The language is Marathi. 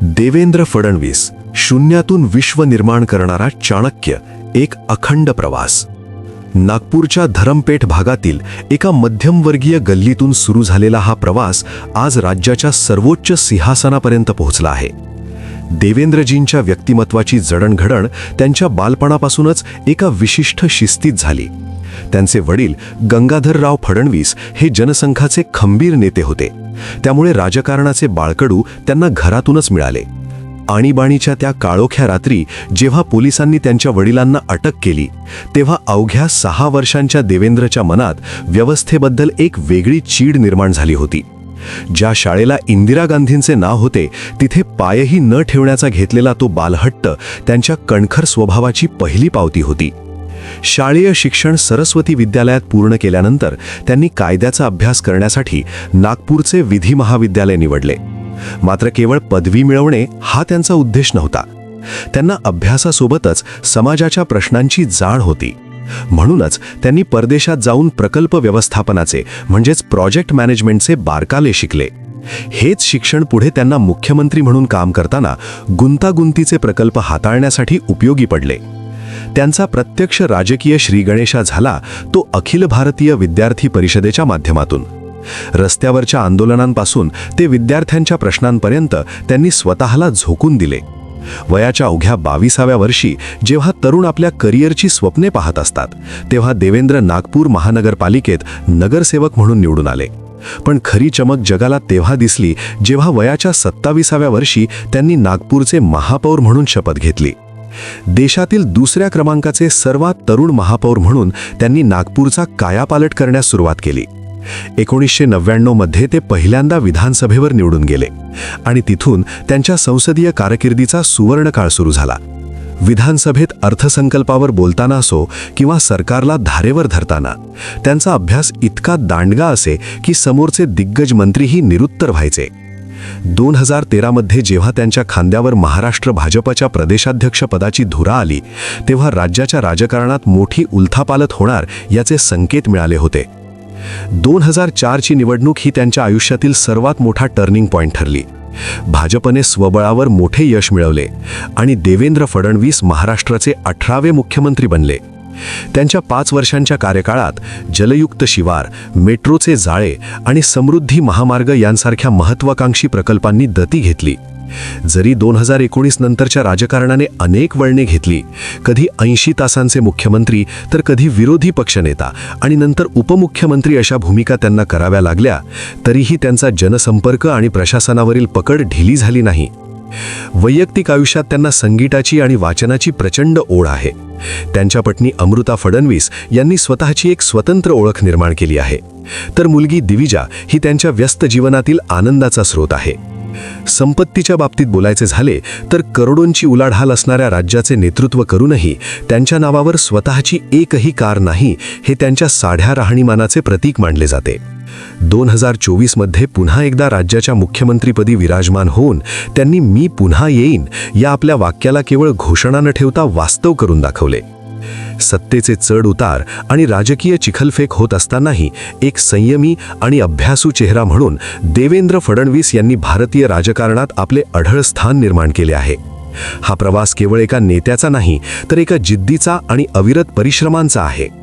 देवेंद्र फडणवीस, शून्यातून विश्व निर्माण करणारा चाणक्य, एक अखंड प्रवास. नागपूरच्या धरमपेठ भागातील एका मध्यमवर्गीय गल्लीतून सुरू झालेला हा प्रवास आज राज्याच्या सर्वोच्च सिंहासनापर्यंत पोहोचला आहे. देवेंद्रजींच्या व्यक्तिमत्वाची जडणघडण त्यांच्या बालपणापासूनच एका विशिष्ट शिस्तीत झाली. त्यांचे वडील गंगाधरराव फडणवीस हे जनसंघाचे खंबीर नेते होते, त्यामुळे राजकारणाचे बाळकडू त्यांना घरातूनच मिळाले. आणीबाणीच्या त्या काळोख्या रात्री जेव्हा पोलिसांनी त्यांच्या वडिलांना अटक केली, तेव्हा अवघ्या 6 वर्षांच्या देवेंद्रच्या मनात व्यवस्थेबद्दल एक वेगळी चीड निर्माण झाली होती. ज्या शाळेला इंदिरा गांधींचे नाव होते, तिथे पायही न ठेवण्याचा घेतलेला तो बालहट्ट त्यांच्या कणखर स्वभावाची पहिली पावती होती. शालेय शिक्षण सरस्वती विद्यालयात पूर्ण केल्यानंतर त्यांनी कायद्याचा अभ्यास करण्यासाठी नागपूरचे विधी महाविद्यालय निवडले. मात्र केवळ पदवी मिळवणे हा त्यांचा उद्देश नव्हता. त्यांना अभ्यासासोबतच समाजाच्या प्रश्नांची जाण होती. म्हणूनच त्यांनी परदेशात जाऊन प्रकल्प व्यवस्थापनाचे म्हणजेच प्रोजेक्ट मॅनेजमेंटचे बारकाले शिकले. हेच शिक्षण पुढे त्यांना मुख्यमंत्री म्हणून काम करताना गुंतागुंतीचे प्रकल्प हाताळण्यासाठी उपयोगी पडले. त्यांचा प्रत्यक्ष राजकीय श्रीगणेशा झाला तो अखिल भारतीय विद्यार्थी परिषदेच्या माध्यमातून. रस्त्यावरच्या आंदोलनांपासून ते विद्यार्थ्यांच्या प्रश्नांपर्यंत त्यांनी स्वतःला झोकून दिले. वयाच्या अवघ्या 22व्या वर्षी जेव्हा तरुण आपल्या करिअरची स्वप्ने पाहत असतात, तेव्हा देवेंद्र नागपूर महानगरपालिकेत नगरसेवक म्हणून निवडून आले. पण खरी चमक जगाला तेव्हा दिसली जेव्हा वयाच्या 27व्या वर्षी त्यांनी नागपूरचे महापौर म्हणून शपथ घेतली. देशातील दुसऱ्या क्रमांकाचे सर्वात तरुण महापौर म्हणून त्यांनी नागपूरचा कायापालट करण्यास सुरुवात केली. 1999 मध्ये ते पहिल्यांदा विधानसभेवर निवडून गेले आणि तिथून त्यांच्या संसदीय कारकिर्दीचा सुवर्णकाळ सुरू झाला. विधानसभेत अर्थसंकल्पावर बोलताना असो किंवा सरकारला धारेवर धरताना त्यांचा अभ्यास इतका दांडगा असे की समोरचे दिग्गज मंत्रीही निरुत्तर व्हायचे. 2013 मध्ये जेव्हा त्यांच्या खांद्यावर महाराष्ट्र भाजपच्या प्रदेशाध्यक्ष पदाची धुरा आली, तेव्हा राज्याच्या राजकारणात मोठी उलथापालथ होणार याचे संकेत मिळाले होते. 2004ची निवडणूक ही त्यांच्या आयुष्यातील सर्वात मोठा टर्निंग पॉइंट ठरली. भाजपने स्वबळावर मोठे यश मिळवले आणि देवेंद्र फडणवीस महाराष्ट्राचे 18वे मुख्यमंत्री बनले. त्यांच्या 5 वर्षांच्या कार्यकाळात जलयुक्त शिवार, मेट्रोचे जाळे आणि समृद्धी महामार्ग यांसारख्या महत्त्वाकांक्षी प्रकल्पांनी गती घेतली. जरी 2019 नंतरच्या राजकारणाने अनेक वळणे घेतली, कधी 80 तासांचे मुख्यमंत्री तर कधी विरोधी पक्षनेता आणि नंतर उपमुख्यमंत्री अशा भूमिका त्यांना कराव्या लागल्या, तरीही त्यांचा जनसंपर्क आणि प्रशासनावरील पकड ढिली झाली नाही. वैयक्तिक आयुष्यात त्यांना संगीताची आणि वाचनाची प्रचंड ओढ आहे. त्यांच्या पत्नी अमृता फडणवीस यांनी स्वतःची एक स्वतंत्र ओळख निर्माण केली आहे, तर मुलगी दिविजा ही त्यांच्या व्यस्त जीवनातील आनंदाचा स्रोत आहे. संपत्तीच्या बाबतीत बोलायचे झाले तर करोडोंची उलाढाल असणाऱ्या राज्याचे नेतृत्व करूनही त्यांच्या नावावर स्वतःची एकही कार नाही, हे त्यांच्या साध्या राहणीमानाचे प्रतीक मानले जाते. 2024 मध्ये पुन्हा एकदा राज्याच्या मुख्यमंत्रीपदी विराजमान होऊन त्यांनी "मी पुन्हा येईन" या आपल्या वाक्याला केवळ घोषणा न ठेवता वास्तव करून दाखवले. सत्तेचे चढ उतार आणि राजकीय चिखलफेक होत असतानाही एक संयमी आणि अभ्यासू चेहरा म्हणून देवेंद्र फडणवीस यांनी भारतीय राजकारणात आपले अढळ स्थान निर्माण केले आहे. हा प्रवास केवळ एका नेत्याचा नाही, तर एका जिद्दीचा आणि अविरत परिश्रमांचा आहे.